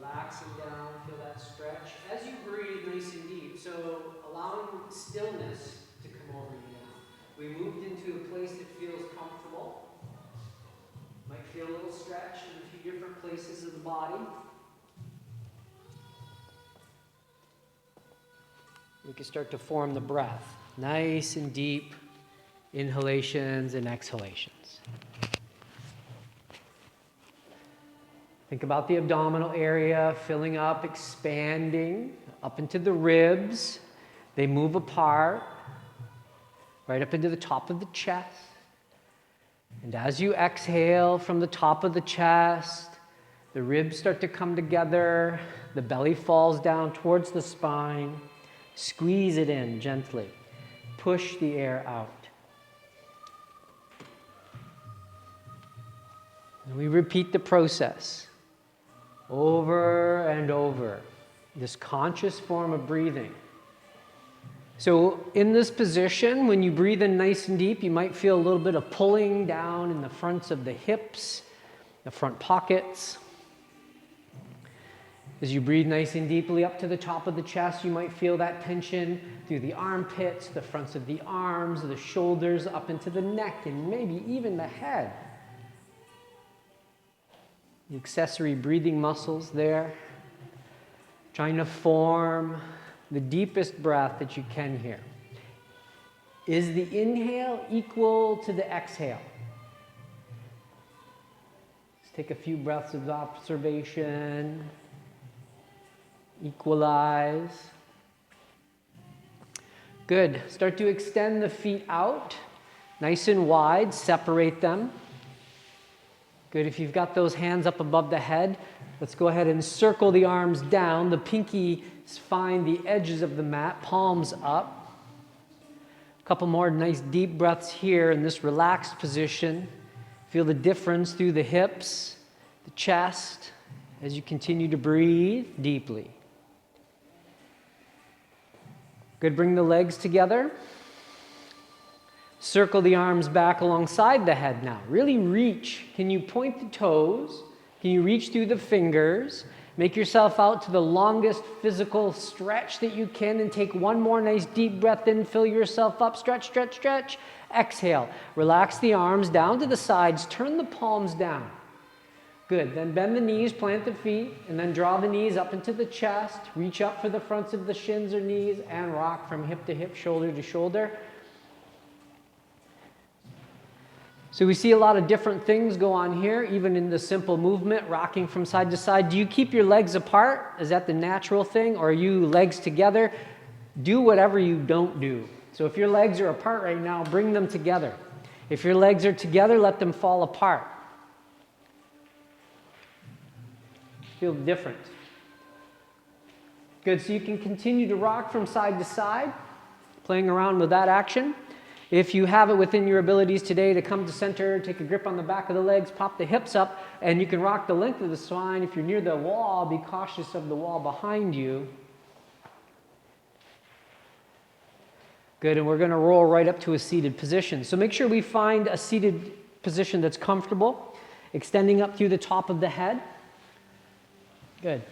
Relaxing down, feel that stretch. As you breathe nice and deep, so allowing stillness to come over you now. We moved into a place that feels comfortable. Might feel a little stretch in a few different places of the body. We can start to form the breath. Nice and deep inhalations and exhalations. Think about the abdominal area filling up, expanding up into the ribs. They move apart, right up into the top of the chest. And as you exhale from the top of the chest, the ribs start to come together. The belly falls down towards the spine. Squeeze it in gently. Push the air out. And we repeat the process over and over. This conscious form of breathing. So in this position, when you breathe in nice and deep, you might feel a little bit of pulling down in the fronts of the hips, the front pockets. As you breathe nice and deeply up to the top of the chest, you might feel that tension through the armpits, the fronts of the arms, the shoulders, up into the neck, and maybe even the head. The accessory breathing muscles there, trying to form the deepest breath that you can here. Is the inhale equal to the exhale? Let's take a few breaths of observation. Equalize. Good. Start to extend the feet out, nice and wide, separate them. Good. If you've got those hands up above the head, let's go ahead and circle the arms down. The pinkies find the edges of the mat, palms up. A couple more nice deep breaths here in this relaxed position. Feel the difference through the hips, the chest, as you continue to breathe deeply. Good, bring the legs together. Circle the arms back alongside the head now. Really reach. Can you point the toes? Can you reach through the fingers? Make yourself out to the longest physical stretch that you can and take one more nice deep breath in. Fill yourself up. Stretch, stretch, stretch. Exhale. Relax the arms down to the sides. Turn the palms down. Good. Then bend the knees, plant the feet, and then draw the knees up into the chest. Reach up for the fronts of the shins or knees and rock from hip to hip, shoulder to shoulder. So we see a lot of different things go on here, even in the simple movement, rocking from side to side. Do you keep your legs apart? Is that the natural thing? Or are you legs together? Do whatever you don't do. So if your legs are apart right now, bring them together. If your legs are together, let them fall apart. Feel different. Good, so you can continue to rock from side to side, playing around with that action. If you have it within your abilities today to come to center, take a grip on the back of the legs, pop the hips up, and you can rock the length of the spine. If you're near the wall, be cautious of the wall behind you. Good, and we're going to roll right up to a seated position. So make sure we find a seated position that's comfortable, extending up through the top of the head. Good.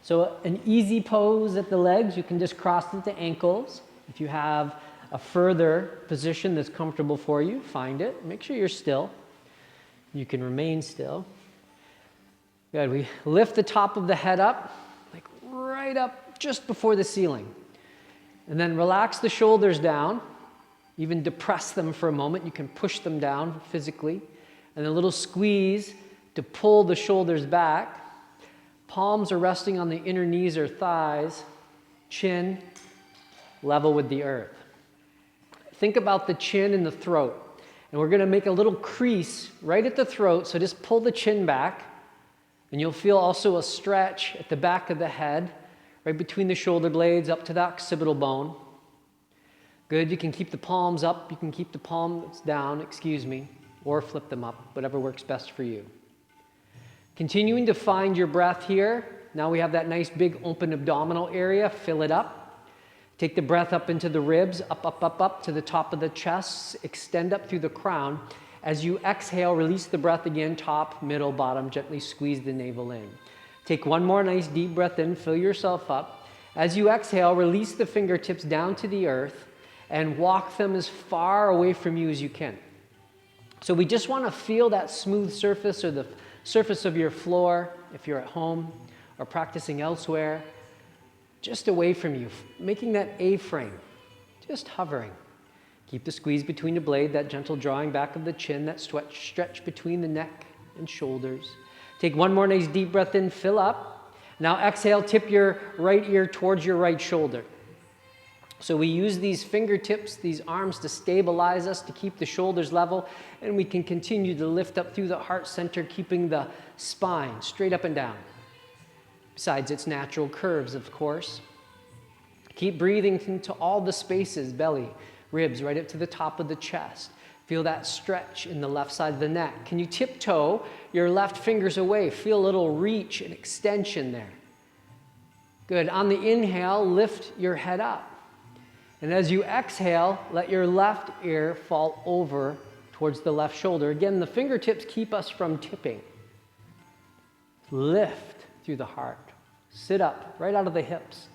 So an easy pose at the legs, you can just cross at the ankles. If you have a further position that's comfortable for you, find it. Make sure you're still. You can remain still. Good. We lift the top of the head up, like right up just before the ceiling. And then relax the shoulders down. Even depress them for a moment. You can push them down physically. And a little squeeze to pull the shoulders back. Palms are resting on the inner knees or thighs. Chin level with the earth. Think about the chin and the throat. And we're going to make a little crease right at the throat. So just pull the chin back. And you'll feel also a stretch at the back of the head, right between the shoulder blades up to the occipital bone. Good. You can keep the palms up. You can keep the palms down, or flip them up, whatever works best for you. Continuing to find your breath here. Now we have that nice big open abdominal area. Fill it up. Take the breath up into the ribs, up, up, up, up to the top of the chest. Extend up through the crown. As you exhale, release the breath again, top, middle, bottom, gently squeeze the navel in. Take one more nice deep breath in, fill yourself up. As you exhale, release the fingertips down to the earth and walk them as far away from you as you can. So we just want to feel that smooth surface or the surface of your floor if you're at home or practicing elsewhere, just away from you, making that A-frame, just hovering. Keep the squeeze between the blade, that gentle drawing back of the chin, that stretch between the neck and shoulders. Take one more nice deep breath in, fill up. Now exhale, tip your right ear towards your right shoulder. So we use these fingertips, these arms to stabilize us, to keep the shoulders level, and we can continue to lift up through the heart center, keeping the spine straight up and down. Besides its natural curves, of course. Keep breathing into all the spaces, belly, ribs, right up to the top of the chest. Feel that stretch in the left side of the neck. Can you tiptoe your left fingers away? Feel a little reach and extension there. Good. On the inhale, lift your head up. And as you exhale, let your left ear fall over towards the left shoulder. Again, the fingertips keep us from tipping. Lift through the heart. Sit up, right out of the hips.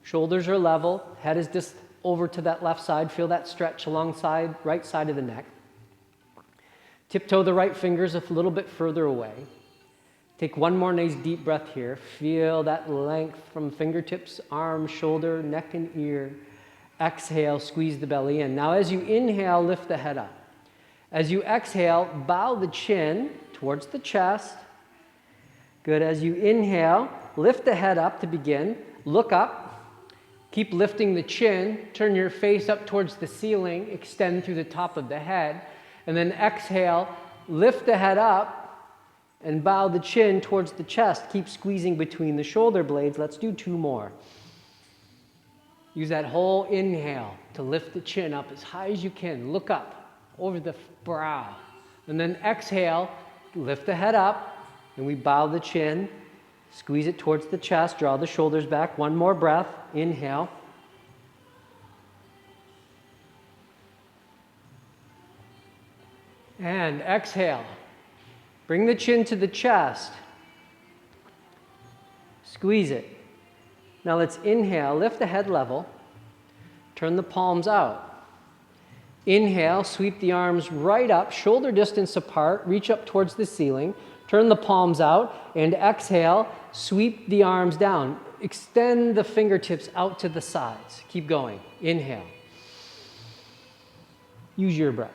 Shoulders are level. Head is just over to that left side. Feel that stretch alongside right side of the neck. Tiptoe the right fingers a little bit further away. Take one more nice deep breath here. Feel that length from fingertips, arm, shoulder, neck, and ear. Exhale, squeeze the belly in. Now as you inhale, lift the head up. As you exhale, bow the chin towards the chest. Good. As you inhale, lift the head up to begin. Look up. Keep lifting the chin. Turn your face up towards the ceiling. Extend through the top of the head. And then exhale, lift the head up and bow the chin towards the chest. Keep squeezing between the shoulder blades. Let's do two more. Use that whole inhale to lift the chin up as high as you can. Look up over the brow. And then exhale, lift the head up, and we bow the chin. Squeeze it towards the chest. Draw the shoulders back. One more breath. Inhale. And exhale. Bring the chin to the chest. Squeeze it. Now let's inhale, lift the head level, turn the palms out. Inhale, sweep the arms right up, shoulder distance apart, reach up towards the ceiling, turn the palms out, and exhale, sweep the arms down. Extend the fingertips out to the sides. Keep going. Inhale. Use your breath.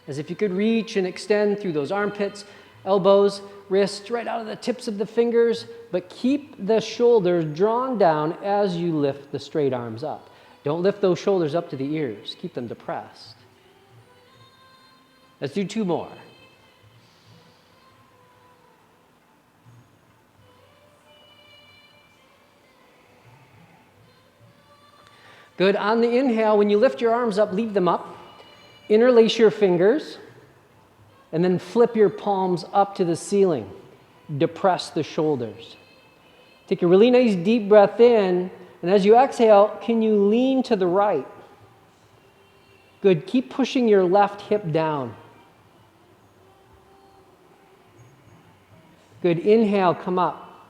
As if you could reach and extend through those armpits, elbows, wrists, right out of the tips of the fingers, but keep the shoulders drawn down as you lift the straight arms up. Don't lift those shoulders up to the ears. Keep them depressed. Let's do two more. Good. On the inhale, when you lift your arms up, leave them up. Interlace your fingers, and then flip your palms up to the ceiling. Depress the shoulders. Take a really nice deep breath in, and as you exhale, can you lean to the right? Good. Keep pushing your left hip down. Good. Inhale, come up.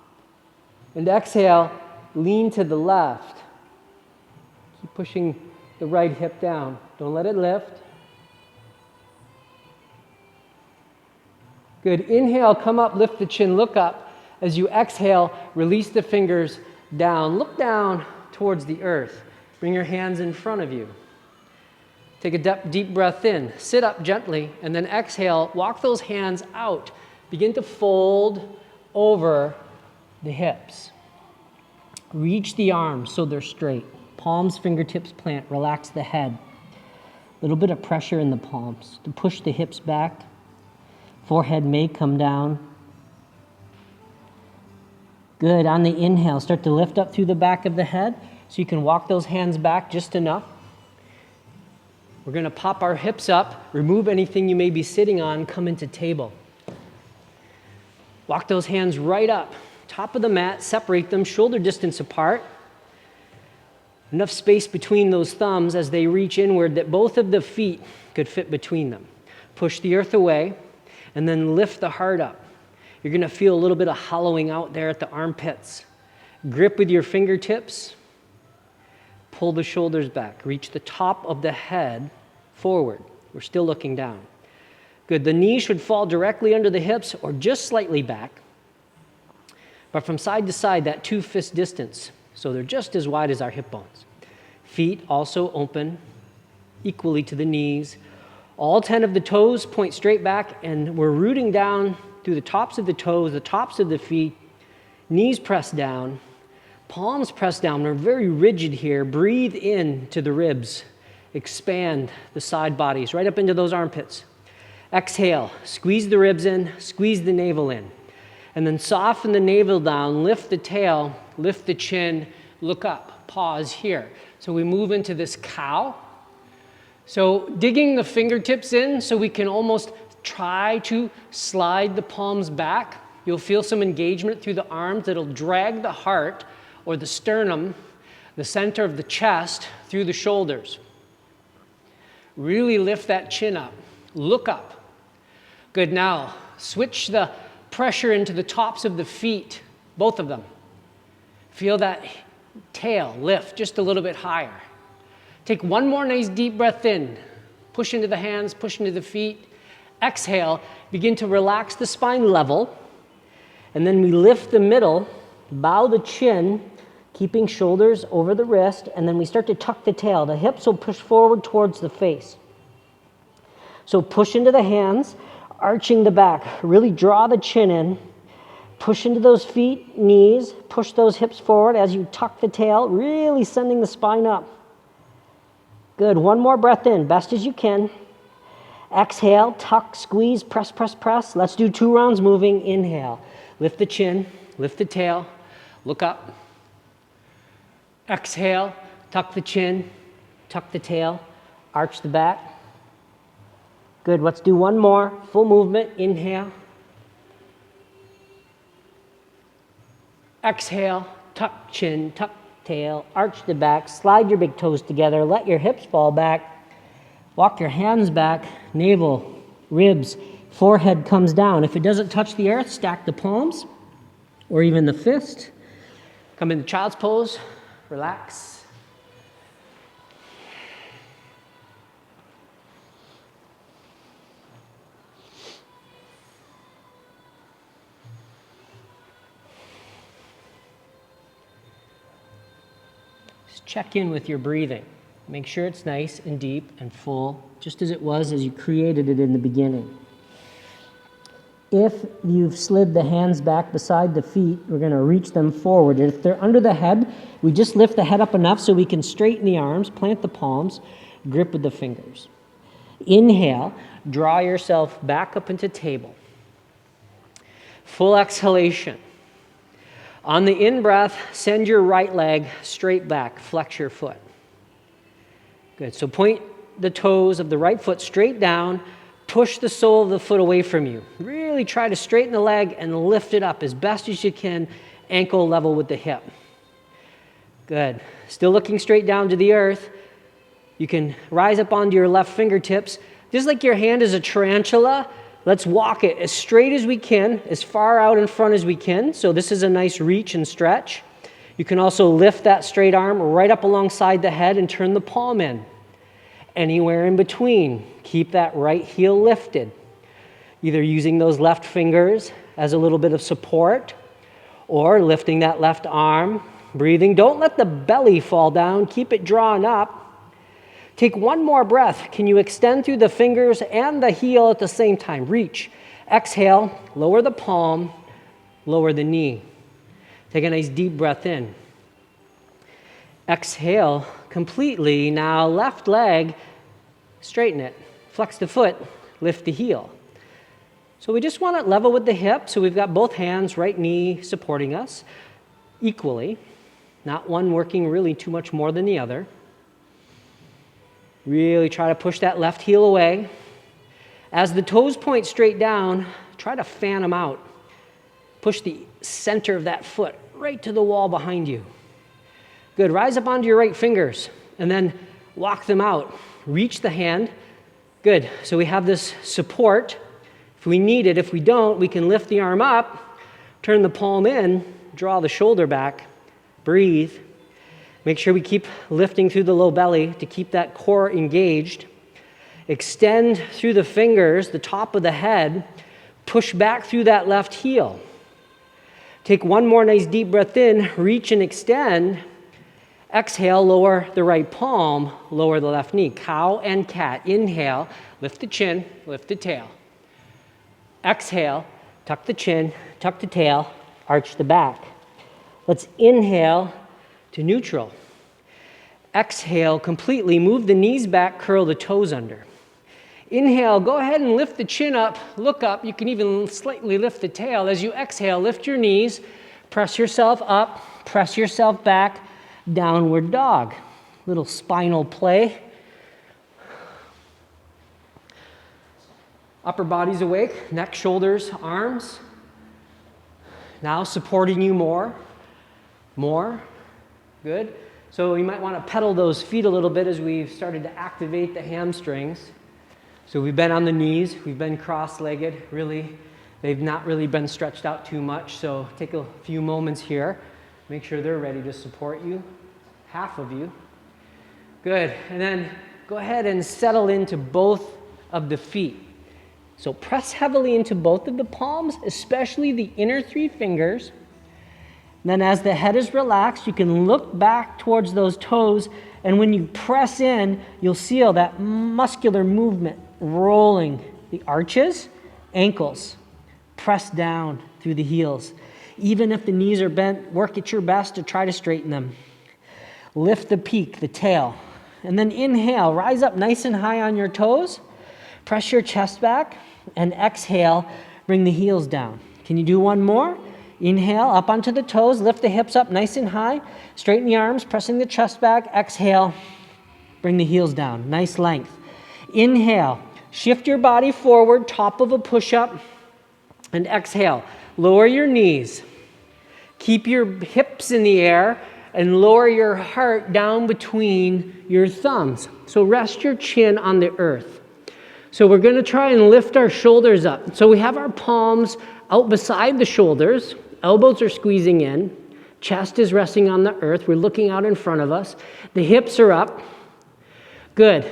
And exhale, lean to the left. Keep pushing the right hip down. Don't let it lift. Good. Inhale, come up, lift the chin, look up. As you exhale, release the fingers down. Look down towards the earth. Bring your hands in front of you. Take a deep breath in. Sit up gently, and then exhale. Walk those hands out. Begin to fold over the hips. Reach the arms so they're straight. Palms, fingertips plant. Relax the head. A little bit of pressure in the palms to push the hips back. Forehead may come down. Good. On the inhale, start to lift up through the back of the head so you can walk those hands back just enough. We're going to pop our hips up, remove anything you may be sitting on, come into table. Walk those hands right up, top of the mat, separate them, shoulder distance apart. Enough space between those thumbs as they reach inward that both of the feet could fit between them. Push the earth away, and then lift the heart up. You're going to feel a little bit of hollowing out there at the armpits. Grip with your fingertips. Pull the shoulders back. Reach the top of the head forward. We're still looking down. Good. The knees should fall directly under the hips or just slightly back. But from side to side, that 2-fist distance. So they're just as wide as our hip bones. Feet also open equally to the knees. All 10 of the toes point straight back, and we're rooting down through the tops of the toes, the tops of the feet, knees pressed down, palms pressed down. We're very rigid here. Breathe in to the ribs. Expand the side bodies right up into those armpits. Exhale. Squeeze the ribs in, squeeze the navel in. And then soften the navel down, lift the tail, lift the chin, look up, pause here. So we move into this cow. So digging the fingertips in so we can almost try to slide the palms back. You'll feel some engagement through the arms that'll drag the heart or the sternum, the center of the chest, through the shoulders. Really lift that chin up. Look up. Good. Now switch the pressure into the tops of the feet, both of them. Feel that tail lift just a little bit higher. Take one more nice deep breath in. Push into the hands, push into the feet. Exhale, begin to relax the spine level. And then we lift the middle, bow the chin, keeping shoulders over the wrist, and then we start to tuck the tail. The hips will push forward towards the face. So push into the hands, arching the back. Really draw the chin in. Push into those feet, knees. Push those hips forward as you tuck the tail, really sending the spine up. Good. One more breath in, best as you can. Exhale, tuck, squeeze, press, press, press. Let's do 2 rounds moving. Inhale. Lift the chin, lift the tail, look up. Exhale, tuck the chin, tuck the tail, arch the back. Good. Let's do one more. Full movement. Inhale. Exhale, tuck chin, tuck tail, arch the back, slide your big toes together, let your hips fall back, walk your hands back, navel, ribs, forehead comes down. If it doesn't touch the earth, stack the palms or even the fist. Come into child's pose, relax. Check in with your breathing. Make sure it's nice and deep and full, just as it was as you created it in the beginning. If you've slid the hands back beside the feet, we're going to reach them forward. And if they're under the head, we just lift the head up enough so we can straighten the arms, plant the palms, grip with the fingers. Inhale, draw yourself back up into table. Full exhalation. On the in-breath, send your right leg straight back, flex your foot. Good, so point the toes of the right foot straight down, push the sole of the foot away from you. Really try to straighten the leg and lift it up as best as you can, ankle level with the hip. Good, still looking straight down to the earth. You can rise up onto your left fingertips. Just like your hand is a tarantula, let's walk it as straight as we can, as far out in front as we can. So this is a nice reach and stretch. You can also lift that straight arm right up alongside the head and turn the palm in. Anywhere in between, keep that right heel lifted. Either using those left fingers as a little bit of support or lifting that left arm, breathing. Don't let the belly fall down. Keep it drawn up. Take one more breath. Can you extend through the fingers and the heel at the same time? Reach. Exhale, lower the palm, lower the knee. Take a nice deep breath in. Exhale completely. Now left leg, straighten it. Flex the foot, lift the heel. So we just want it level with the hip. So we've got both hands, right knee supporting us equally. Not one working really too much more than the other. Really try to push that left heel away. As the toes point straight down, try to fan them out. Push the center of that foot right to the wall behind you. Good, rise up onto your right fingers and then walk them out. Reach the hand. Good, so we have this support. If we need it, if we don't, we can lift the arm up, turn the palm in, draw the shoulder back, breathe. Make sure we keep lifting through the low belly to keep that core engaged. Extend through the fingers, the top of the head, push back through that left heel. Take one more nice deep breath in, reach and extend. Exhale, lower the right palm, lower the left knee. Cow and cat. Inhale, lift the chin, lift the tail. Exhale, tuck the chin, tuck the tail, arch the back. Let's inhale to neutral. Exhale completely, move the knees back, curl the toes under. Inhale, go ahead and lift the chin up, look up. You can even slightly lift the tail. As you exhale, lift your knees, press yourself up, press yourself back, downward dog. Little spinal play. Upper body's awake, neck, shoulders, arms. Now supporting you more. Good. So you might want to pedal those feet a little bit as we've started to activate the hamstrings. So we've been on the knees, we've been cross-legged, really. They've not really been stretched out too much, so take a few moments here. Make sure they're ready to support you, half of you. Good, and then go ahead and settle into both of the feet. So press heavily into both of the palms, especially the inner three fingers. Then as the head is relaxed, you can look back towards those toes, and when you press in, you'll feel that muscular movement rolling the arches, ankles. Press down through the heels. Even if the knees are bent, work at your best to try to straighten them. Lift the peak, the tail. And then inhale, rise up nice and high on your toes. Press your chest back. And exhale, bring the heels down. Can you do one more? Inhale, up onto the toes. Lift the hips up nice and high. Straighten the arms, pressing the chest back. Exhale, bring the heels down. Nice length. Inhale, shift your body forward, top of a push-up. And exhale, lower your knees. Keep your hips in the air and lower your heart down between your thumbs. So rest your chin on the earth. So we're going to try and lift our shoulders up. So we have our palms out beside the shoulders. Elbows are squeezing in. Chest is resting on the earth. We're looking out in front of us. The hips are up. Good.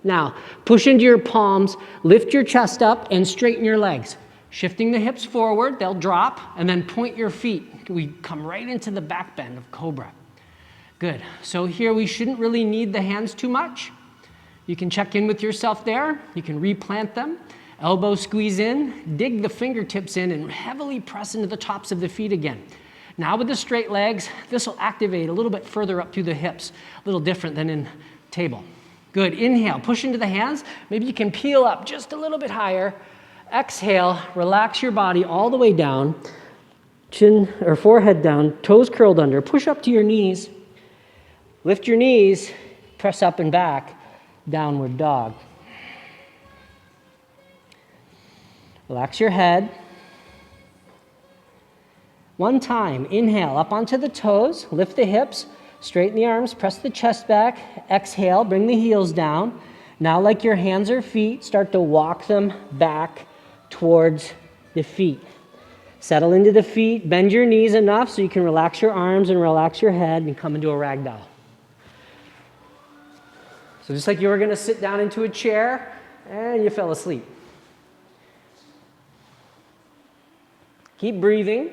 Now, push into your palms, lift your chest up, and straighten your legs. Shifting the hips forward, they'll drop, and then point your feet. We come right into the back bend of Cobra. Good. So here we shouldn't really need the hands too much. You can check in with yourself there. You can replant them. Elbows squeeze in, dig the fingertips in, and heavily press into the tops of the feet again. Now with the straight legs, this will activate a little bit further up through the hips, a little different than in table. Good. Inhale, push into the hands. Maybe you can peel up just a little bit higher. Exhale, relax your body all the way down, chin or forehead down, toes curled under. Push up to your knees. Lift your knees, press up and back, downward dog. Relax your head. One time, inhale, up onto the toes, lift the hips, straighten the arms, press the chest back. Exhale, bring the heels down. Now, like your hands or feet, start to walk them back towards the feet. Settle into the feet, bend your knees enough so you can relax your arms and relax your head and come into a ragdoll. So just like you were going to sit down into a chair and you fell asleep. Keep breathing.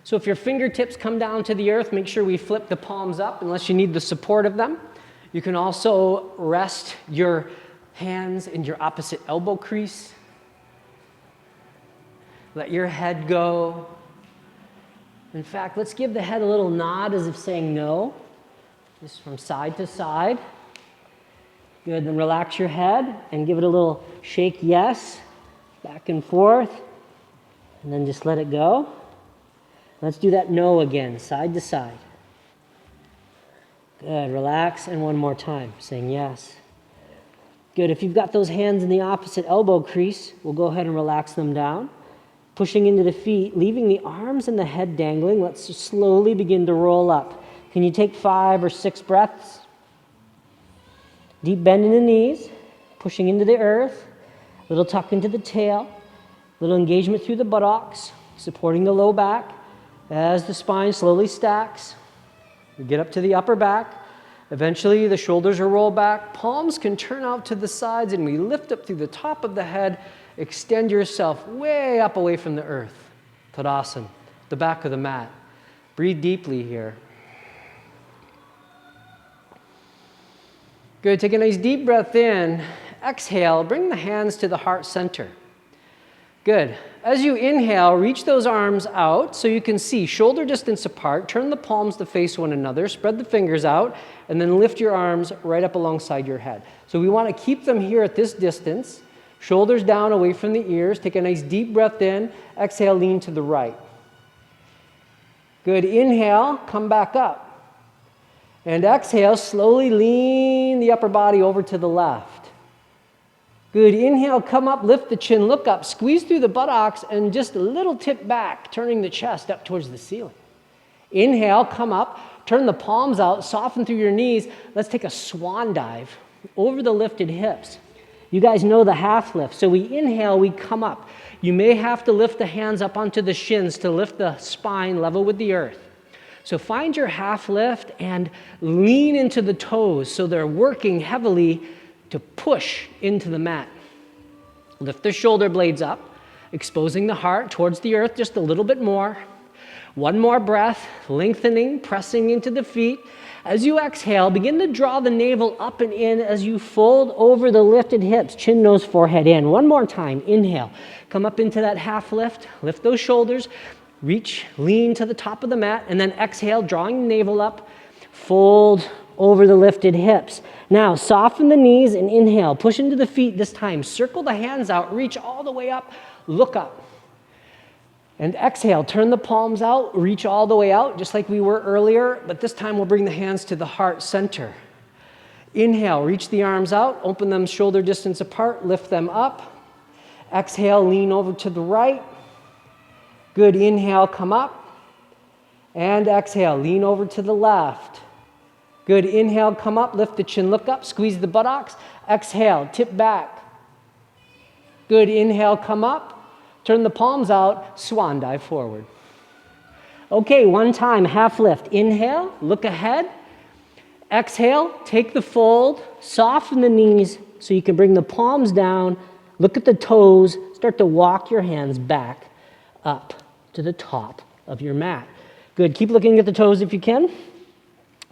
So if your fingertips come down to the earth, make sure we flip the palms up unless you need the support of them. You can also rest your hands in your opposite elbow crease. Let your head go. In fact, let's give the head a little nod as if saying no. Just from side to side. Good, then relax your head and give it a little shake yes, back and forth, and then just let it go. Let's do that no again, side to side. Good, relax, and one more time, saying yes. Good, if you've got those hands in the opposite elbow crease, we'll go ahead and relax them down. Pushing into the feet, leaving the arms and the head dangling, let's just slowly begin to roll up. Can you take 5 or 6 breaths? Deep bend in the knees, pushing into the earth, little tuck into the tail, little engagement through the buttocks, supporting the low back as the spine slowly stacks. We get up to the upper back. Eventually, the shoulders are rolled back. Palms can turn out to the sides, and we lift up through the top of the head. Extend yourself way up away from the earth. Tadasana, the back of the mat. Breathe deeply here. Good. Take a nice deep breath in. Exhale. Bring the hands to the heart center. Good. As you inhale, reach those arms out so you can see shoulder distance apart. Turn the palms to face one another. Spread the fingers out, and then lift your arms right up alongside your head. So we want to keep them here at this distance. Shoulders down away from the ears. Take a nice deep breath in. Exhale, lean to the right. Good. Inhale, come back up. And exhale, slowly lean the upper body over to the left. Good. Inhale, come up, lift the chin, look up, squeeze through the buttocks, and just a little tip back, turning the chest up towards the ceiling. Inhale, come up, turn the palms out, soften through your knees. Let's take a swan dive over the lifted hips. You guys know the half lift. So we inhale, we come up. You may have to lift the hands up onto the shins to lift the spine level with the earth. So find your half lift and lean into the toes so they're working heavily to push into the mat. Lift the shoulder blades up, exposing the heart towards the earth just a little bit more. One more breath, lengthening, pressing into the feet. As you exhale, begin to draw the navel up and in as you fold over the lifted hips, chin, nose, forehead in. One more time, inhale. Come up into that half lift, lift those shoulders, reach, lean to the top of the mat, and then exhale, drawing the navel up, fold over the lifted hips. Now, soften the knees and inhale. Push into the feet this time. Circle the hands out. Reach all the way up. Look up. And exhale. Turn the palms out. Reach all the way out, just like we were earlier. But this time, we'll bring the hands to the heart center. Inhale. Reach the arms out. Open them shoulder distance apart. Lift them up. Exhale. Lean over to the right. Good. Inhale. Come up. And exhale. Lean over to the left. Good. Inhale, come up, lift the chin, look up, squeeze the buttocks. Exhale, tip back. Good. Inhale, come up, turn the palms out, swan dive forward. Okay, one time, half lift. Inhale, look ahead. Exhale, take the fold, soften the knees so you can bring the palms down, look at the toes, start to walk your hands back up to the top of your mat. Good. Keep looking at the toes if you can.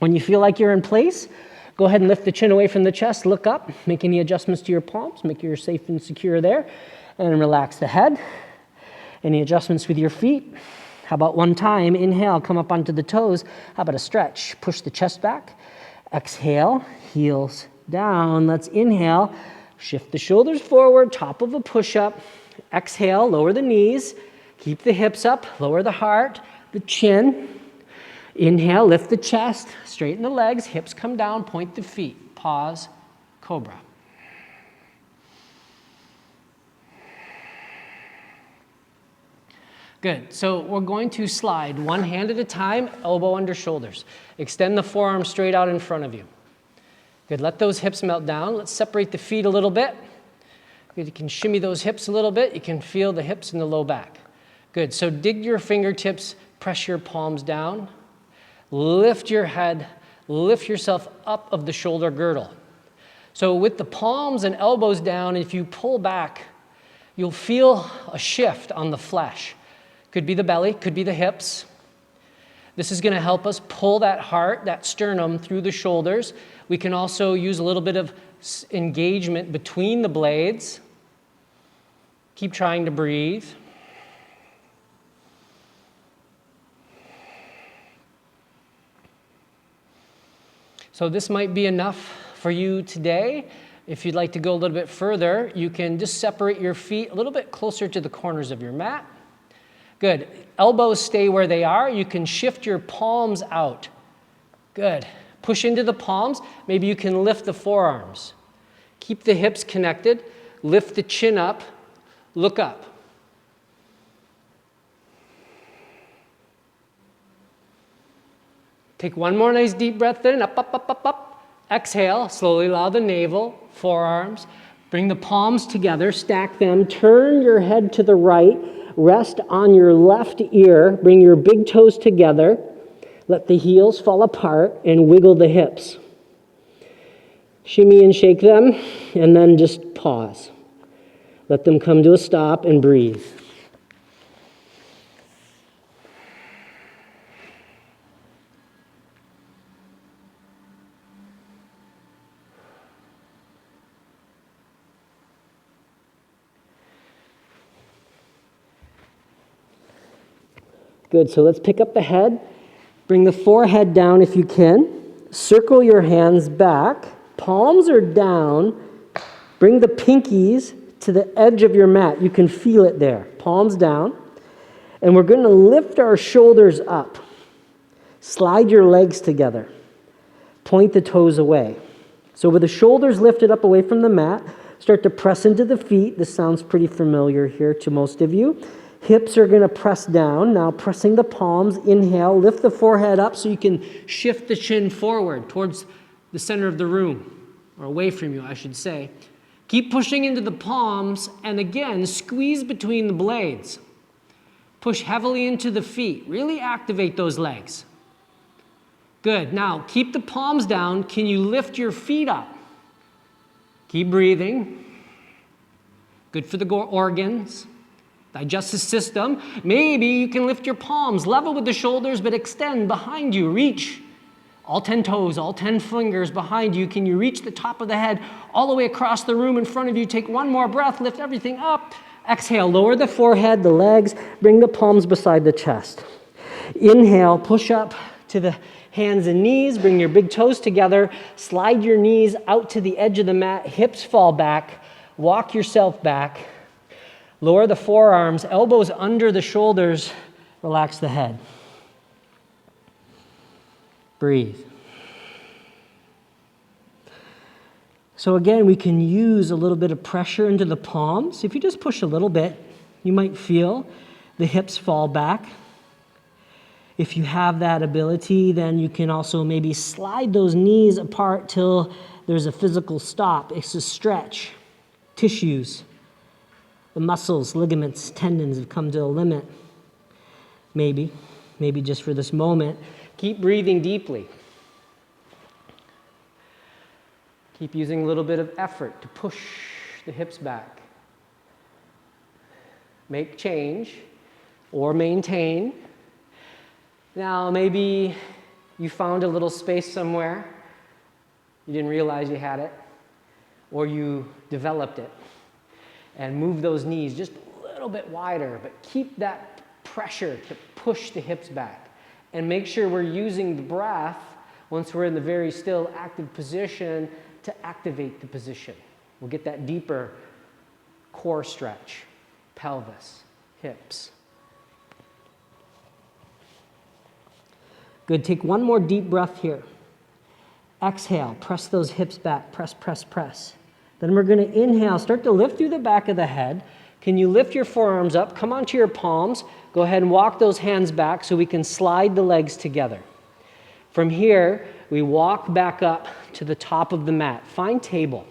When you feel like you're in place, go ahead and lift the chin away from the chest, look up, make any adjustments to your palms, make sure you're safe and secure there, and relax the head. Any adjustments with your feet? How about one time, inhale, come up onto the toes. How about a stretch? Push the chest back. Exhale, heels down. Let's inhale, shift the shoulders forward, top of a push-up. Exhale, lower the knees, keep the hips up, lower the heart, the chin. Inhale, lift the chest, straighten the legs, hips come down, point the feet. Pause, cobra. Good. So we're going to slide one hand at a time, elbow under shoulders. Extend the forearm straight out in front of you. Good. Let those hips melt down. Let's separate the feet a little bit. Good. You can shimmy those hips a little bit. You can feel the hips in the low back. Good. So dig your fingertips, press your palms down. Lift your head, lift yourself up of the shoulder girdle. So with the palms and elbows down, if you pull back, you'll feel a shift on the flesh. Could be the belly, could be the hips. This is going to help us pull that heart, that sternum through the shoulders. We can also use a little bit of engagement between the blades. Keep trying to breathe. So this might be enough for you today. If you'd like to go a little bit further, you can just separate your feet a little bit closer to the corners of your mat. Good. Elbows stay where they are. You can shift your palms out. Good. Push into the palms. Maybe you can lift the forearms. Keep the hips connected. Lift the chin up. Look up. Take one more nice deep breath in, up, up, up, up, up. Exhale, slowly allow the navel, forearms. Bring the palms together, stack them, turn your head to the right, rest on your left ear, bring your big toes together, let the heels fall apart, and wiggle the hips. Shimmy and shake them, and then just pause. Let them come to a stop and breathe. Good, so let's pick up the head. Bring the forehead down if you can. Circle your hands back. Palms are down. Bring the pinkies to the edge of your mat. You can feel it there. Palms down. And we're going to lift our shoulders up. Slide your legs together. Point the toes away. So with the shoulders lifted up away from the mat, start to press into the feet. This sounds pretty familiar here to most of you. Hips are going to press down. Now pressing the palms. Inhale. Lift the forehead up so you can shift the chin forward towards the center of the room, or away from you, I should say. Keep pushing into the palms, and again, squeeze between the blades. Push heavily into the feet. Really activate those legs. Good. Now, keep the palms down. Can you lift your feet up? Keep breathing. Good for the organs. Digestive system. Maybe you can lift your palms, level with the shoulders, but extend behind you. Reach. All 10 toes, all 10 fingers behind you. Can you reach the top of the head all the way across the room in front of you? Take one more breath. Lift everything up. Exhale. Lower the forehead, the legs. Bring the palms beside the chest. Inhale. Push up to the hands and knees. Bring your big toes together. Slide your knees out to the edge of the mat. Hips fall back. Walk yourself back. Lower the forearms, elbows under the shoulders, relax the head. Breathe. So again, we can use a little bit of pressure into the palms. If you just push a little bit, you might feel the hips fall back. If you have that ability, then you can also maybe slide those knees apart till there's a physical stop. It's a stretch. Tissues. The muscles, ligaments, tendons have come to a limit. Maybe just for this moment. Keep breathing deeply. Keep using a little bit of effort to push the hips back. Make change or maintain. Now, maybe you found a little space somewhere. You didn't realize you had it, or you developed it. And move those knees just a little bit wider, but keep that pressure to push the hips back. And make sure we're using the breath, once we're in the very still active position, to activate the position. We'll get that deeper core stretch, pelvis, hips. Good, take one more deep breath here. Exhale, press those hips back, press, press, press. Then we're going to inhale, start to lift through the back of the head. Can you lift your forearms up? Come onto your palms. Go ahead and walk those hands back so we can slide the legs together. From here, we walk back up to the top of the mat. Find table.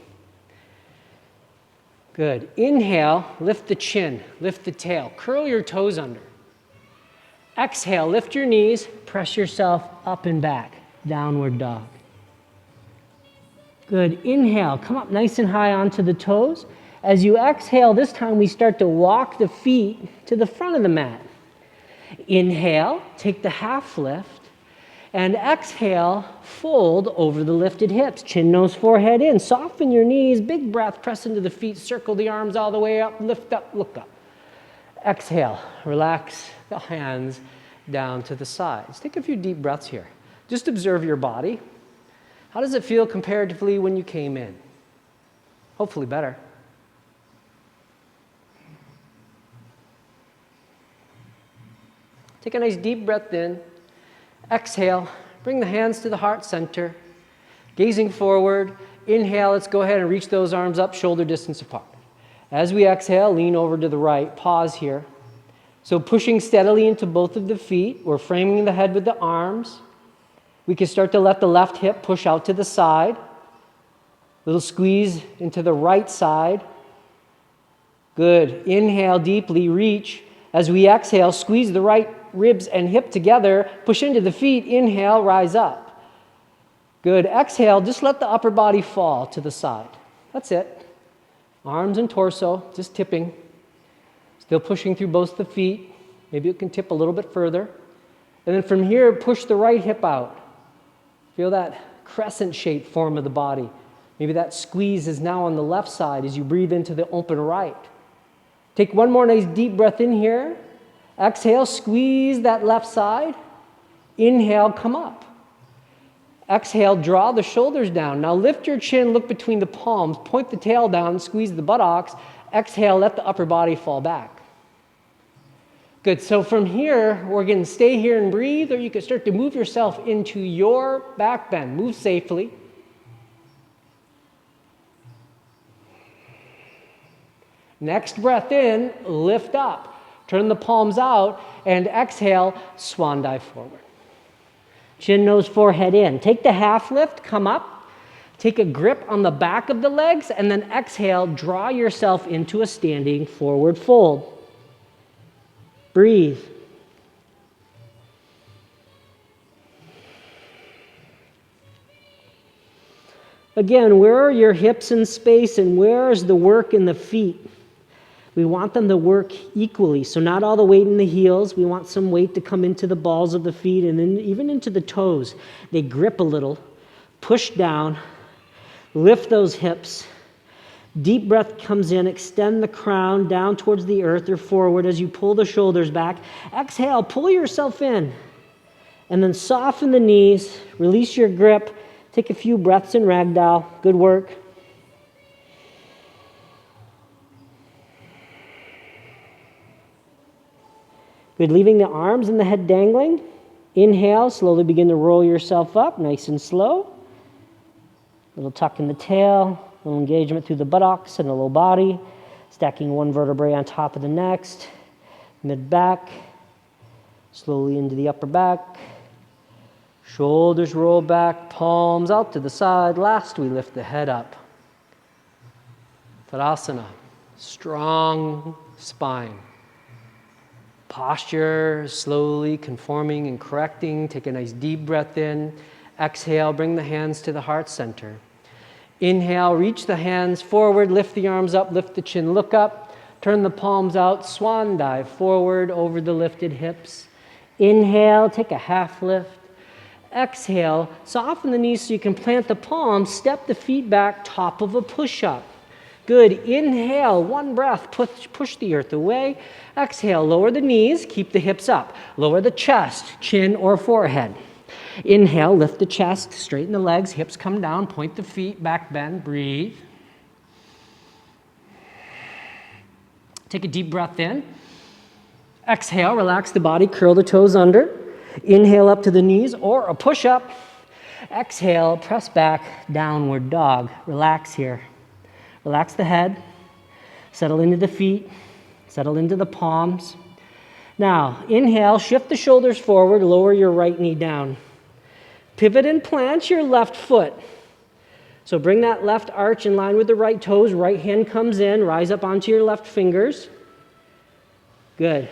Good. Inhale, lift the chin, lift the tail. Curl your toes under. Exhale, lift your knees, press yourself up and back. Downward dog. Good. Inhale, come up nice and high onto the toes. As you exhale, this time we start to walk the feet to the front of the mat. Inhale, take the half lift, and exhale, fold over the lifted hips. Chin, nose, forehead in. Soften your knees, big breath, press into the feet, circle the arms all the way up, lift up, look up. Exhale, relax the hands down to the sides. Take a few deep breaths here. Just observe your body. How does it feel comparatively when you came in? Hopefully better. Take a nice deep breath in. Exhale. Bring the hands to the heart center. Gazing forward. Inhale. Let's go ahead and reach those arms up, shoulder distance apart. As we exhale, lean over to the right. Pause here. So pushing steadily into both of the feet. We're framing the head with the arms. We can start to let the left hip push out to the side. Little squeeze into the right side. Good. Inhale deeply, reach. As we exhale, squeeze the right ribs and hip together. Push into the feet. Inhale, rise up. Good. Exhale, just let the upper body fall to the side. That's it. Arms and torso, just tipping. Still pushing through both the feet. Maybe you can tip a little bit further. And then from here, push the right hip out. Feel that crescent shape form of the body. Maybe that squeeze is now on the left side as you breathe into the open right. Take one more nice deep breath in here. Exhale, squeeze that left side. Inhale, come up. Exhale, draw the shoulders down. Now lift your chin, look between the palms, point the tail down, squeeze the buttocks. Exhale, let the upper body fall back. Good, so from here, we're going to stay here and breathe, or you can start to move yourself into your back bend. Move safely. Next breath in, lift up. Turn the palms out, and exhale, swan dive forward. Chin, nose, forehead in. Take the half lift, come up. Take a grip on the back of the legs, and then exhale, draw yourself into a standing forward fold. Breathe. Again, where are your hips in space and where is the work in the feet? We want them to work equally. So not all the weight in the heels. We want some weight to come into the balls of the feet and then even into the toes. They grip a little. Push down. Lift those hips. Deep breath comes in, extend the crown down towards the earth or forward as you pull the shoulders back. Exhale, pull yourself in. And then soften the knees, release your grip. Take a few breaths in ragdoll. Good work. Good, leaving the arms and the head dangling. Inhale, slowly begin to roll yourself up, nice and slow. Little tuck in the tail. Little engagement through the buttocks and the low body, stacking one vertebrae on top of the next, mid-back, slowly into the upper back, shoulders roll back, palms out to the side. Last, we lift the head up. Tadasana, strong spine. Posture, slowly conforming and correcting. Take a nice deep breath in. Exhale, bring the hands to the heart center. Inhale, reach the hands forward, lift the arms up, lift the chin, look up, turn the palms out, swan dive forward over the lifted hips. Inhale, take a half lift. Exhale, soften the knees so you can plant the palms, step the feet back, top of a push-up. Good, inhale, one breath, push the earth away. Exhale, lower the knees, keep the hips up. Lower the chest, chin or forehead. Inhale, lift the chest, straighten the legs, hips come down, point the feet, back bend, breathe. Take a deep breath in. Exhale, relax the body, curl the toes under. Inhale up to the knees or a push-up. Exhale, press back, downward dog. Relax here. Relax the head, settle into the feet, settle into the palms. Now, inhale, shift the shoulders forward, lower your right knee down. Pivot and plant your left foot. So bring that left arch in line with the right toes. Right hand comes in. Rise up onto your left fingers. Good.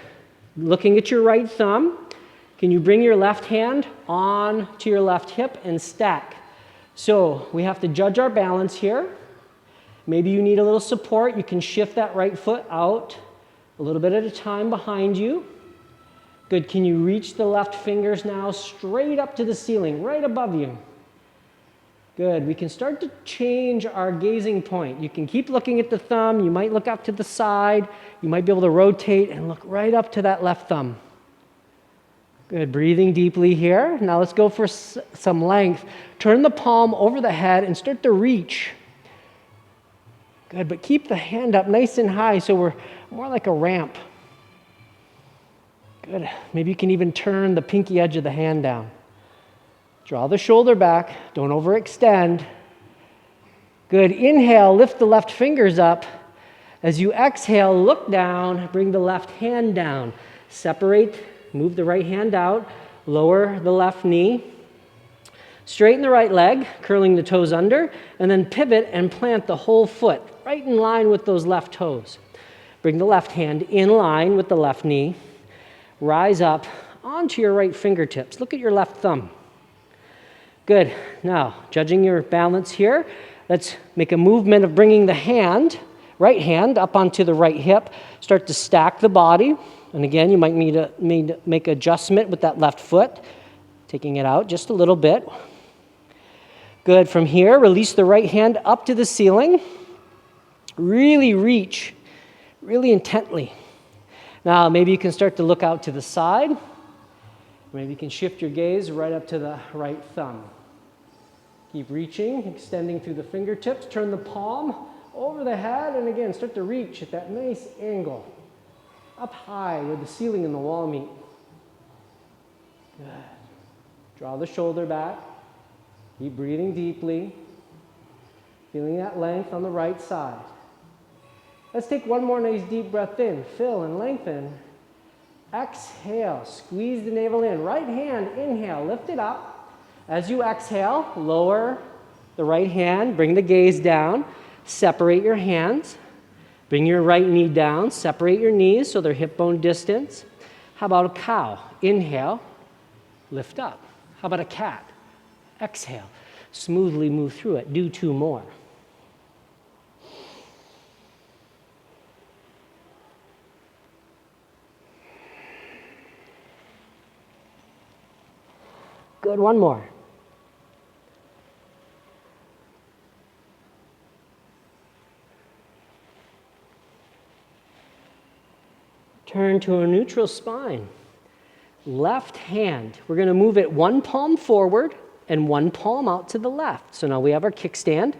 Looking at your right thumb. Can you bring your left hand on to your left hip and stack? So we have to judge our balance here. Maybe you need a little support. You can shift that right foot out a little bit at a time behind you. Good. Can you reach the left fingers now straight up to the ceiling, right above you? Good. We can start to change our gazing point. You can keep looking at the thumb. You might look up to the side. You might be able to rotate and look right up to that left thumb. Good. Breathing deeply here. Now let's go for some length. Turn the palm over the head and start to reach. Good. But keep the hand up nice and high so we're more like a ramp. Good. Maybe you can even turn the pinky edge of the hand down. Draw the shoulder back. Don't overextend. Good. Inhale, lift the left fingers up. As you exhale, look down, bring the left hand down. Separate, move the right hand out, lower the left knee. Straighten the right leg, curling the toes under, and then pivot and plant the whole foot right in line with those left toes. Bring the left hand in line with the left knee. Rise up onto your right fingertips. Look at your left thumb. Good. Now, judging your balance here, let's make a movement of bringing the right hand up onto the right hip. Start to stack the body. And again, you might need to make adjustment with that left foot, taking it out just a little bit. Good. From here, release the right hand up to the ceiling. Really reach, really intently. Now, maybe you can start to look out to the side. Maybe you can shift your gaze right up to the right thumb. Keep reaching, extending through the fingertips. Turn the palm over the head, and again, start to reach at that nice angle. Up high where the ceiling and the wall meet. Good. Draw the shoulder back. Keep breathing deeply. Feeling that length on the right side. Let's take one more nice deep breath in. Fill and lengthen. Exhale. Squeeze the navel in. Right hand, inhale. Lift it up. As you exhale, lower the right hand. Bring the gaze down. Separate your hands. Bring your right knee down. Separate your knees so they're hip bone distance. How about a cow? Inhale. Lift up. How about a cat? Exhale. Smoothly move through it. Do 2 more. Good. One more. Turn to a neutral spine. Left hand. We're going to move it one palm forward and one palm out to the left. So now we have our kickstand.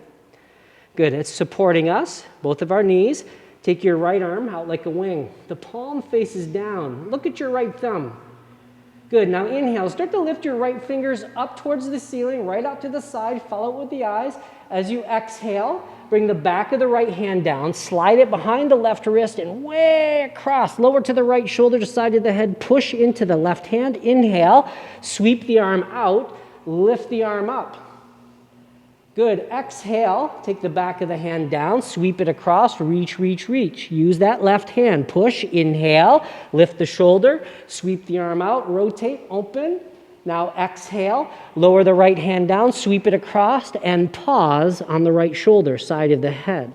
Good. It's supporting us, both of our knees. Take your right arm out like a wing. The palm faces down. Look at your right thumb. Good. Now inhale. Start to lift your right fingers up towards the ceiling, right out to the side. Follow it with the eyes. As you exhale, bring the back of the right hand down. Slide it behind the left wrist and way across. Lower to the right shoulder, to side of the head. Push into the left hand. Inhale. Sweep the arm out. Lift the arm up. Good. Exhale. Take the back of the hand down. Sweep it across. Reach, reach, reach. Use that left hand. Push. Inhale. Lift the shoulder. Sweep the arm out. Rotate. Open. Now exhale. Lower the right hand down. Sweep it across. And pause on the right shoulder, side of the head.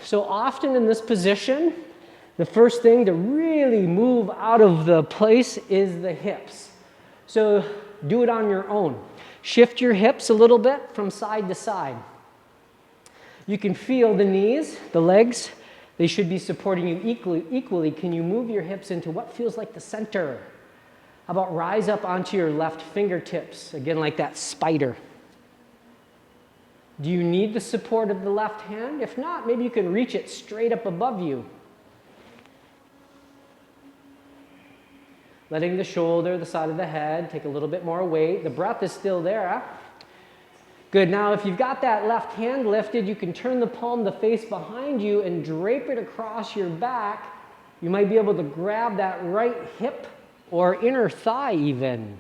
So often in this position, the first thing to really move out of the place is the hips. So do it on your own. Shift your hips a little bit from side to side. You can feel the knees, the legs. They should be supporting you equally. Can you move your hips into what feels like the center? How about rise up onto your left fingertips? Again, like that spider. Do you need the support of the left hand? If not, maybe you can reach it straight up above you. Letting the shoulder, the side of the head, take a little bit more weight. The breath is still there. Good. Now, if you've got that left hand lifted, you can turn the palm to face behind you and drape it across your back. You might be able to grab that right hip or inner thigh even.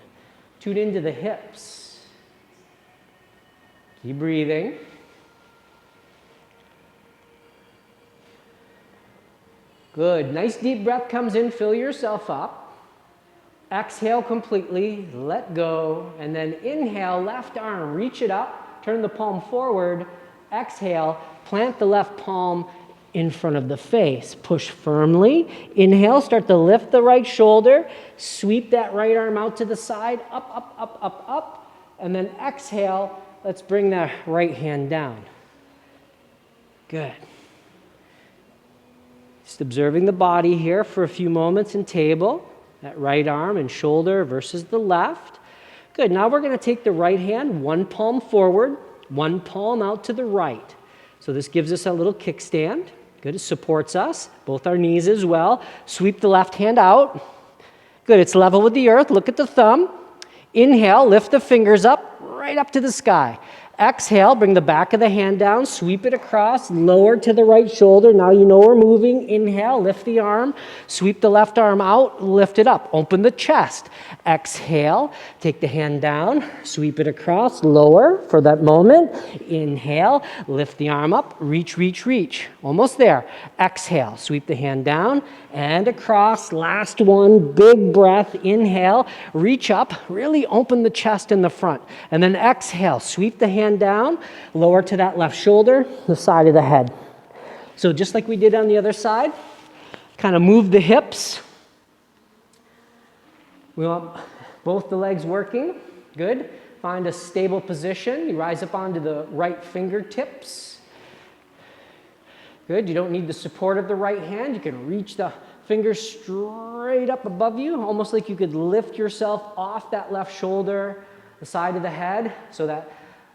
Tune into the hips. Keep breathing. Good. Nice deep breath comes in. Fill yourself up. Exhale completely, let go, and then inhale, left arm, reach it up, turn the palm forward, exhale, plant the left palm in front of the face. Push firmly, inhale, start to lift the right shoulder, sweep that right arm out to the side, up, up, up, up, up, and then exhale, let's bring the right hand down. Good. Just observing the body here for a few moments in table. That right arm and shoulder versus the left. Good. Now we're going to take the right hand, one palm forward, one palm out to the right. So this gives us a little kickstand. Good. It supports us, both our knees as well. Sweep the left hand out. Good. It's level with the earth. Look at the thumb. Inhale, lift the fingers up, right up to the sky. Exhale, bring the back of the hand down, sweep it across, lower to the right shoulder. Now you know we're moving. Inhale, lift the arm, sweep the left arm out, lift it up, open the chest. Exhale, take the hand down, sweep it across, lower for that moment. Inhale, lift the arm up, reach, reach, reach. Almost there. Exhale, sweep the hand down and across. Last one, big breath. Inhale, reach up, really open the chest in the front. And then exhale, sweep the hand down, lower to that left shoulder, the side of the head. So just like we did on the other side, kind of move the hips. We want both the legs working. Good. Find a stable position. You rise up onto the right fingertips. Good. You don't need the support of the right hand. You can reach the fingers straight up above you, almost like you could lift yourself off that left shoulder, the side of the head, so that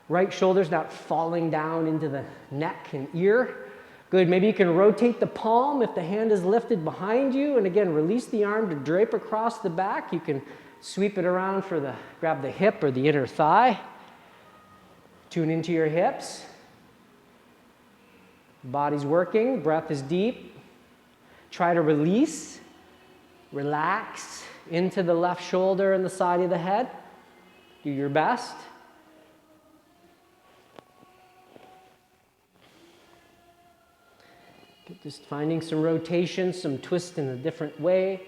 right shoulder's not falling down into the neck and ear. Good. Maybe you can rotate the palm if the hand is lifted behind you. And again, release the arm to drape across the back. You can sweep it around grab the hip or the inner thigh. Tune into your hips. Body's working. Breath is deep. Try to release. Relax into the left shoulder and the side of the head. Do your best. Just finding some rotation, some twist in a different way.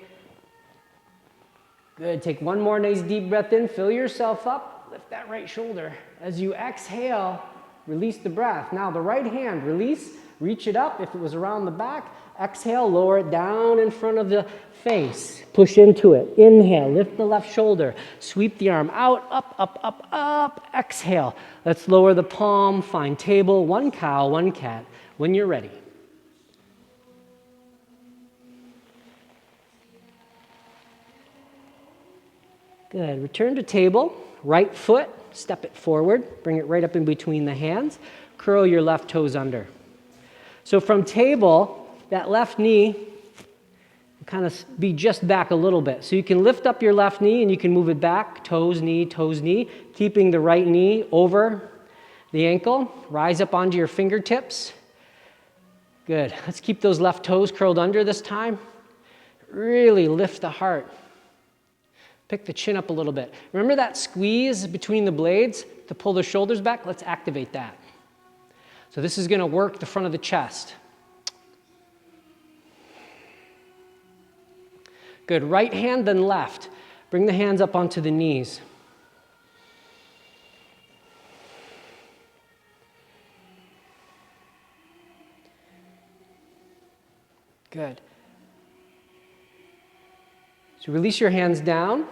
Good. Take one more nice deep breath in. Fill yourself up. Lift that right shoulder. As you exhale, release the breath. Now the right hand, release. Reach it up if it was around the back. Exhale, lower it down in front of the face. Push into it. Inhale, lift the left shoulder. Sweep the arm out, up, up, up, up. Exhale. Let's lower the palm. Find table. One cow, one cat. When you're ready. Good. Return to table. Right foot, step it forward. Bring it right up in between the hands. Curl your left toes under. So from table, that left knee kind of be just back a little bit. So you can lift up your left knee and you can move it back, toes, knee, keeping the right knee over the ankle. Rise up onto your fingertips. Good. Let's keep those left toes curled under this time. Really lift the heart. Pick the chin up a little bit. Remember that squeeze between the blades to pull the shoulders back? Let's activate that. So this is going to work the front of the chest. Good. Right hand, then left. Bring the hands up onto the knees. Good. So release your hands down.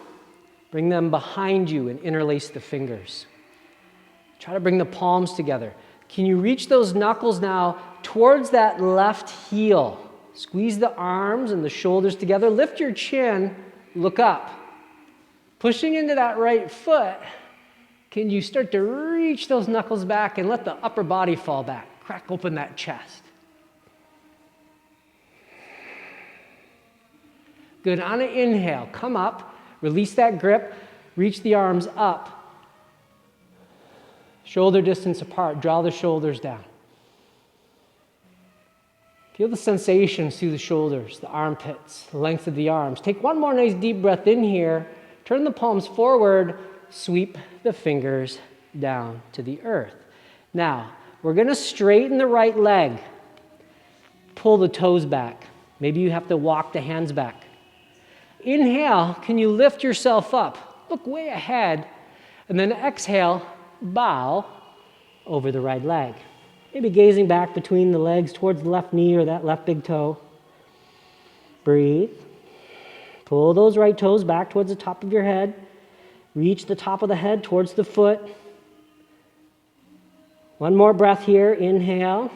Bring them behind you and interlace the fingers. Try to bring the palms together. Can you reach those knuckles now towards that left heel? Squeeze the arms and the shoulders together. Lift your chin. Look up. Pushing into that right foot, can you start to reach those knuckles back and let the upper body fall back? Crack open that chest. Good. On an inhale, come up. Release that grip. Reach the arms up. Shoulder distance apart. Draw the shoulders down. Feel the sensations through the shoulders, the armpits, the length of the arms. Take one more nice deep breath in here. Turn the palms forward. Sweep the fingers down to the earth. Now, we're going to straighten the right leg. Pull the toes back. Maybe you have to walk the hands back. Inhale, can you lift yourself up? Look way ahead. And then exhale, bow over the right leg. Maybe gazing back between the legs towards the left knee or that left big toe. Breathe. Pull those right toes back towards the top of your head. Reach the top of the head towards the foot. One more breath here. Inhale.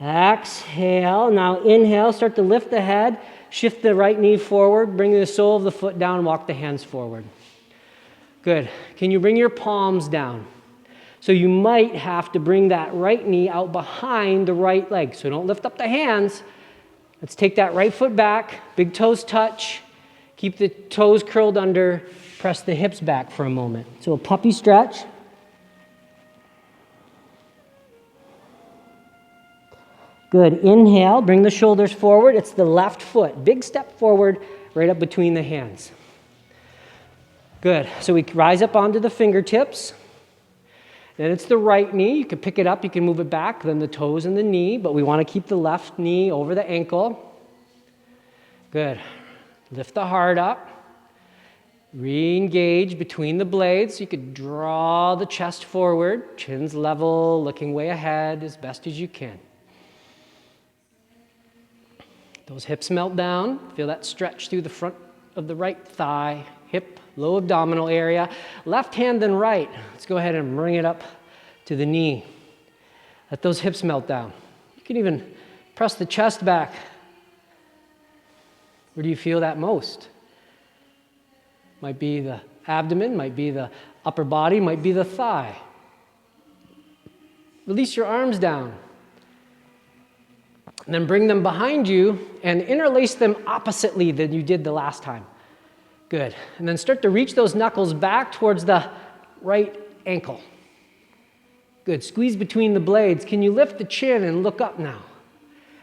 Exhale. Now inhale, start to lift the head. Shift the right knee forward. Bring the sole of the foot down. Walk the hands forward. Good. Can you bring your palms down? So you might have to bring that right knee out behind the right leg. So don't lift up the hands. Let's take that right foot back. Big toes touch. Keep the toes curled under. Press the hips back for a moment. So a puppy stretch. Good. Inhale, bring the shoulders forward. It's the left foot. Big step forward, right up between the hands. Good. So we rise up onto the fingertips. Then it's the right knee. You can pick it up, you can move it back, then the toes and the knee, but we want to keep the left knee over the ankle. Good. Lift the heart up. Re-engage between the blades. You could draw the chest forward, chin's level, looking way ahead as best as you can. Those hips melt down. Feel that stretch through the front of the right thigh, hip, low abdominal area. Left hand then right. Let's go ahead and bring it up to the knee. Let those hips melt down. You can even press the chest back. Where do you feel that most? Might be the abdomen, might be the upper body, might be the thigh. Release your arms down. And then bring them behind you and interlace them oppositely than you did the last time. Good. And then start to reach those knuckles back towards the right ankle. Good. Squeeze between the blades. Can you lift the chin and look up now?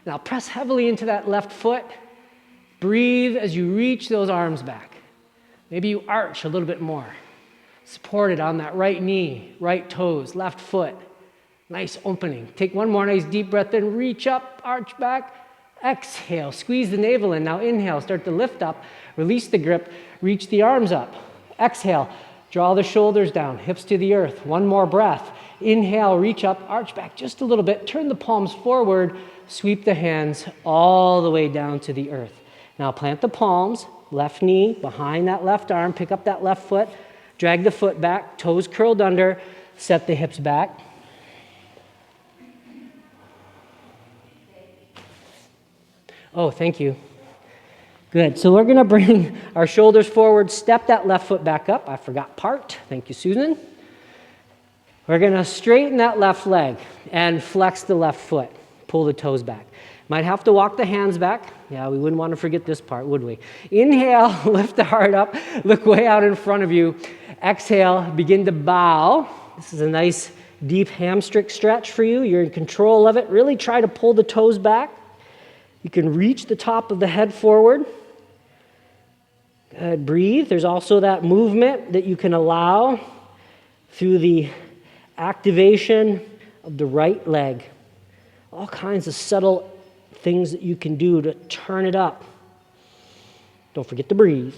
Now press heavily into that left foot. Breathe as you reach those arms back. Maybe you arch a little bit more. Supported on that right knee, right toes, left foot. Nice opening. Take one more nice deep breath in. Reach up, arch back. Exhale. Squeeze the navel in. Now inhale. Start to lift up. Release the grip. Reach the arms up. Exhale. Draw the shoulders down. Hips to the earth. One more breath. Inhale. Reach up. Arch back just a little bit. Turn the palms forward. Sweep the hands all the way down to the earth. Now plant the palms. Left knee behind that left arm. Pick up that left foot. Drag the foot back. Toes curled under. Set the hips back. Oh, thank you. Good. So we're going to bring our shoulders forward. Step that left foot back up. I forgot part. Thank you, Susan. We're going to straighten that left leg and flex the left foot. Pull the toes back. Might have to walk the hands back. Yeah, we wouldn't want to forget this part, would we? Inhale, lift the heart up, look way out in front of you. Exhale, begin to bow. This is a nice deep hamstring stretch for you. You're in control of it. Really try to pull the toes back. You can reach the top of the head forward. Good, breathe. There's also that movement that you can allow through the activation of the right leg. All kinds of subtle things that you can do to turn it up. Don't forget to breathe.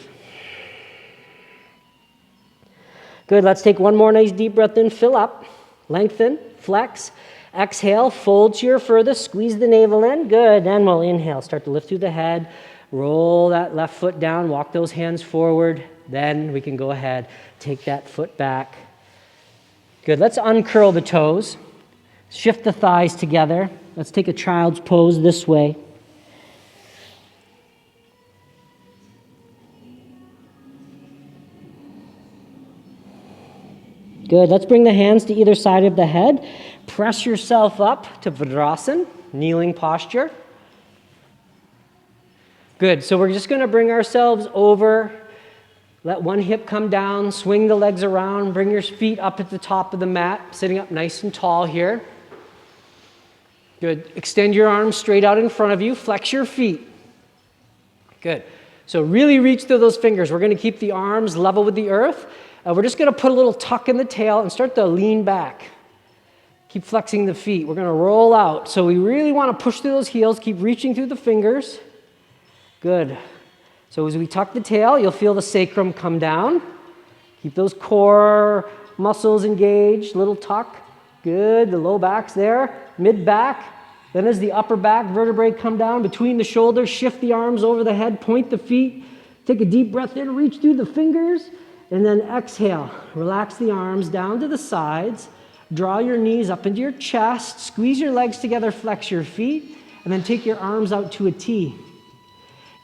Good, let's take one more nice deep breath in. Fill up, lengthen, flex. Exhale, fold to your furthest, squeeze the navel in. Good, then we'll inhale. Start to lift through the head. Roll that left foot down, walk those hands forward. Then we can go ahead, take that foot back. Good, let's uncurl the toes. Shift the thighs together. Let's take a child's pose this way. Good, let's bring the hands to either side of the head. Press yourself up to Vrasana, kneeling posture. Good, so we're just going to bring ourselves over. Let one hip come down, swing the legs around, bring your feet up at the top of the mat, sitting up nice and tall here. Good, extend your arms straight out in front of you, flex your feet. Good, so really reach through those fingers. We're going to keep the arms level with the earth. We're just going to put a little tuck in the tail and start to lean back. Keep flexing the feet. We're going to roll out. So we really want to push through those heels. Keep reaching through the fingers. Good. So as we tuck the tail, you'll feel the sacrum come down. Keep those core muscles engaged. Little tuck. Good. The low back's there. Mid back. Then as the upper back vertebrae come down between the shoulders, shift the arms over the head, point the feet. Take a deep breath in, reach through the fingers. And then exhale. Relax the arms down to the sides. Draw your knees up into your chest. Squeeze your legs together, flex your feet. And then take your arms out to a T.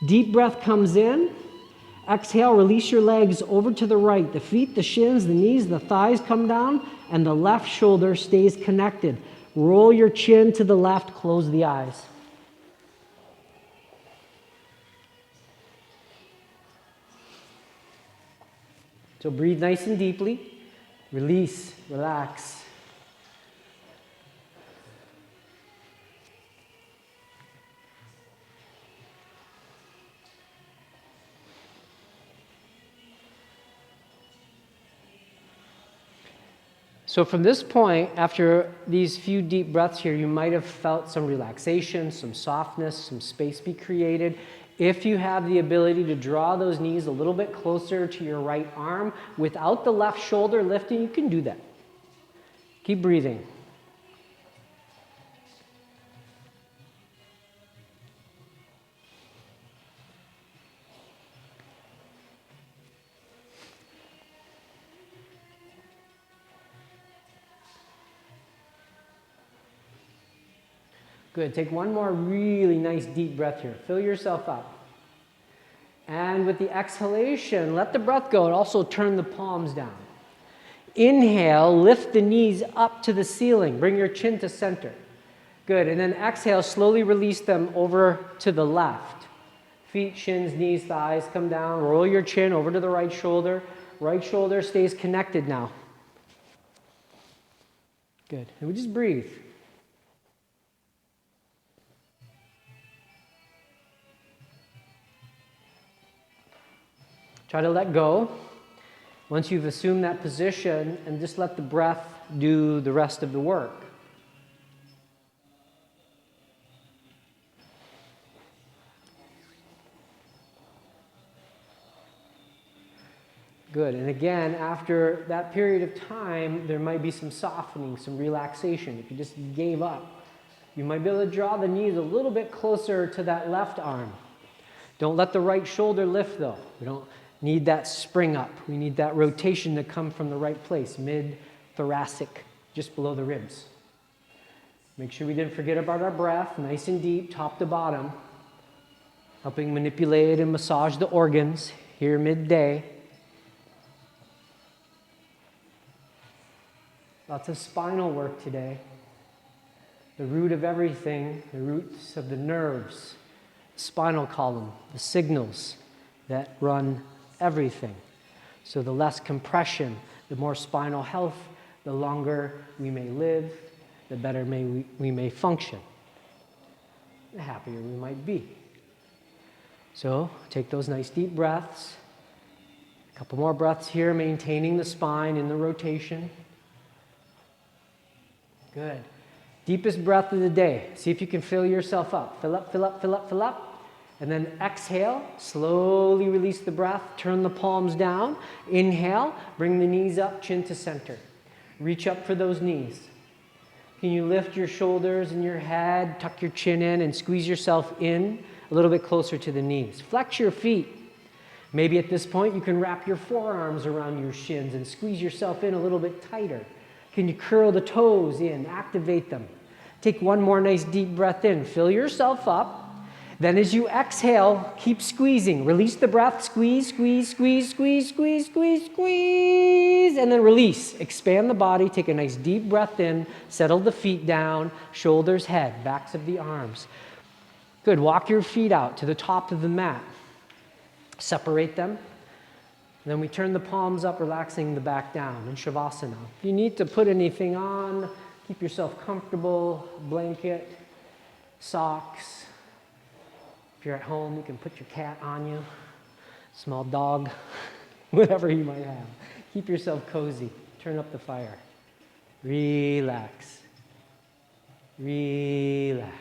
Deep breath comes in. Exhale, release your legs over to the right. The feet, the shins, the knees, the thighs come down. And the left shoulder stays connected. Roll your chin to the left. Close the eyes. So breathe nice and deeply. Release, relax. So from this point, after these few deep breaths here, you might have felt some relaxation, some softness, some space be created. If you have the ability to draw those knees a little bit closer to your right arm without the left shoulder lifting, you can do that. Keep breathing. Good. Take one more really nice deep breath here. Fill yourself up. And with the exhalation, let the breath go and also turn the palms down. Inhale, lift the knees up to the ceiling. Bring your chin to center. Good. And then exhale, slowly release them over to the left. Feet, shins, knees, thighs come down. Roll your chin over to the right shoulder. Right shoulder stays connected now. Good. And we just breathe. Try to let go once you've assumed that position and just let the breath do the rest of the work. Good. And again, after that period of time, there might be some softening, some relaxation. If you just gave up, you might be able to draw the knees a little bit closer to that left arm. Don't let the right shoulder lift, though. We don't need that spring up. We need that rotation to come from the right place, mid-thoracic, just below the ribs. Make sure we didn't forget about our breath, nice and deep, top to bottom, helping manipulate and massage the organs here midday. Lots of spinal work today. The root of everything, the roots of the nerves, spinal column, the signals that run everything. So the less compression, the more spinal health, the longer we may live, the better we may function, the happier we might be. So take those nice deep breaths. A couple more breaths here, maintaining the spine in the rotation. Good. Deepest breath of the day. See if you can fill yourself up. Fill up, fill up, fill up, fill up. And then exhale, slowly release the breath, turn the palms down. Inhale, bring the knees up, chin to center. Reach up for those knees. Can you lift your shoulders and your head, tuck your chin in, and squeeze yourself in a little bit closer to the knees? Flex your feet. Maybe at this point you can wrap your forearms around your shins and squeeze yourself in a little bit tighter. Can you curl the toes in, activate them? Take one more nice deep breath in. Fill yourself up. Then as you exhale, keep squeezing. Release the breath. Squeeze, squeeze, squeeze, squeeze, squeeze, squeeze, squeeze. And then release. Expand the body. Take a nice deep breath in. Settle the feet down. Shoulders, head, backs of the arms. Good. Walk your feet out to the top of the mat. Separate them. And then we turn the palms up, relaxing the back down in Shavasana. If you need to put anything on, keep yourself comfortable. Blanket, socks. If you're at home, you can put your cat on you, small dog, whatever you might have. Keep yourself cozy. Turn up the fire. Relax. Relax.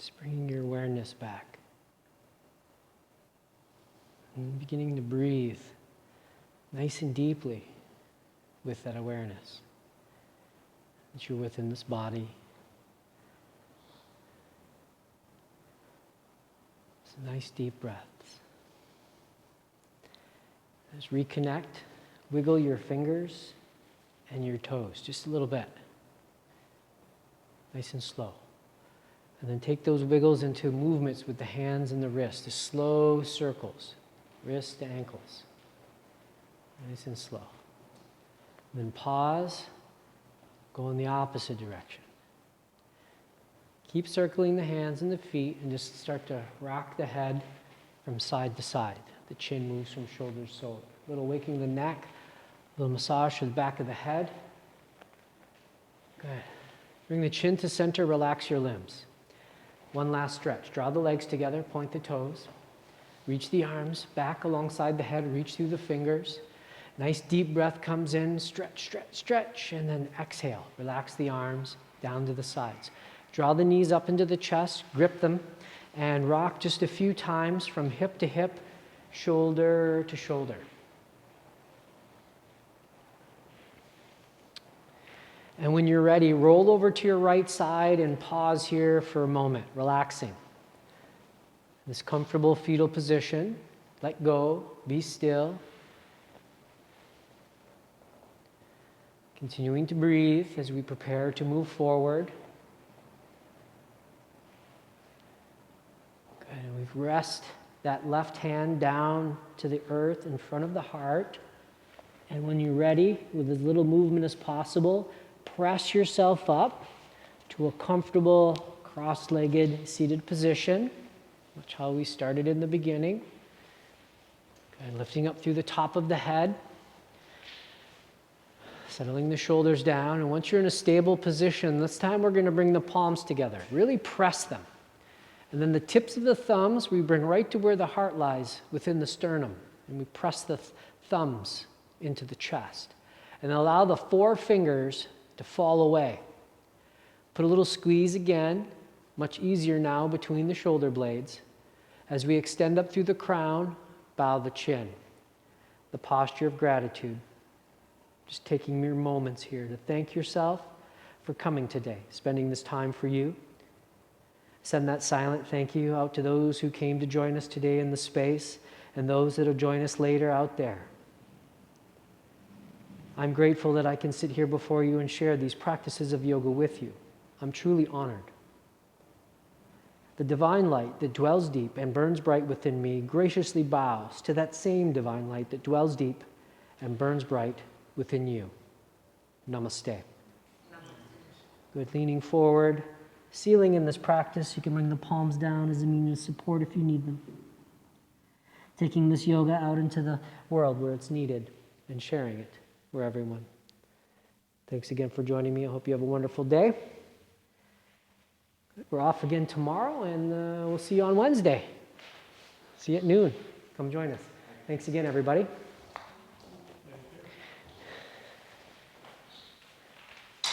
Just bringing your awareness back. And beginning to breathe nice and deeply with that awareness that you're within this body. Some nice deep breaths. Just reconnect. Wiggle your fingers and your toes just a little bit. Nice and slow. And then take those wiggles into movements with the hands and the wrists, the slow circles, wrists to ankles. Nice and slow. And then pause, go in the opposite direction. Keep circling the hands and the feet and just start to rock the head from side to side. The chin moves from shoulder to shoulder. A little waking the neck, a little massage to the back of the head. Good. Bring the chin to center, relax your limbs. One last stretch. Draw the legs together, point the toes. Reach the arms back alongside the head, reach through the fingers. Nice deep breath comes in, stretch, stretch, stretch, and then exhale. Relax the arms down to the sides. Draw the knees up into the chest, grip them, and rock just a few times from hip to hip, shoulder to shoulder. And when you're ready, roll over to your right side and pause here for a moment, relaxing. This comfortable fetal position, let go, be still. Continuing to breathe as we prepare to move forward. Good, and we've rest that left hand down to the earth in front of the heart. And when you're ready, with as little movement as possible, press yourself up to a comfortable cross-legged seated position, much how we started in the beginning. Good. Lifting up through the top of the head, settling the shoulders down. And once you're in a stable position, this time we're going to bring the palms together. Really press them. And then the tips of the thumbs we bring right to where the heart lies, within the sternum. And we press the thumbs into the chest. And allow the four fingers to fall away. Put a little squeeze again, much easier now between the shoulder blades. As we extend up through the crown, bow the chin. The posture of gratitude. Just taking mere moments here to thank yourself for coming today, spending this time for you. Send that silent thank you out to those who came to join us today in the space and those that will join us later out there. I'm grateful that I can sit here before you and share these practices of yoga with you. I'm truly honored. The divine light that dwells deep and burns bright within me graciously bows to that same divine light that dwells deep and burns bright within you. Namaste. Good, leaning forward, sealing in this practice. You can bring the palms down as a means of support if you need them. Taking this yoga out into the world where it's needed and sharing it for everyone. Thanks again for joining me. I hope you have a wonderful day. We're off again tomorrow, and we'll see you on Wednesday. See you at noon. Come join us. Thanks again, everybody.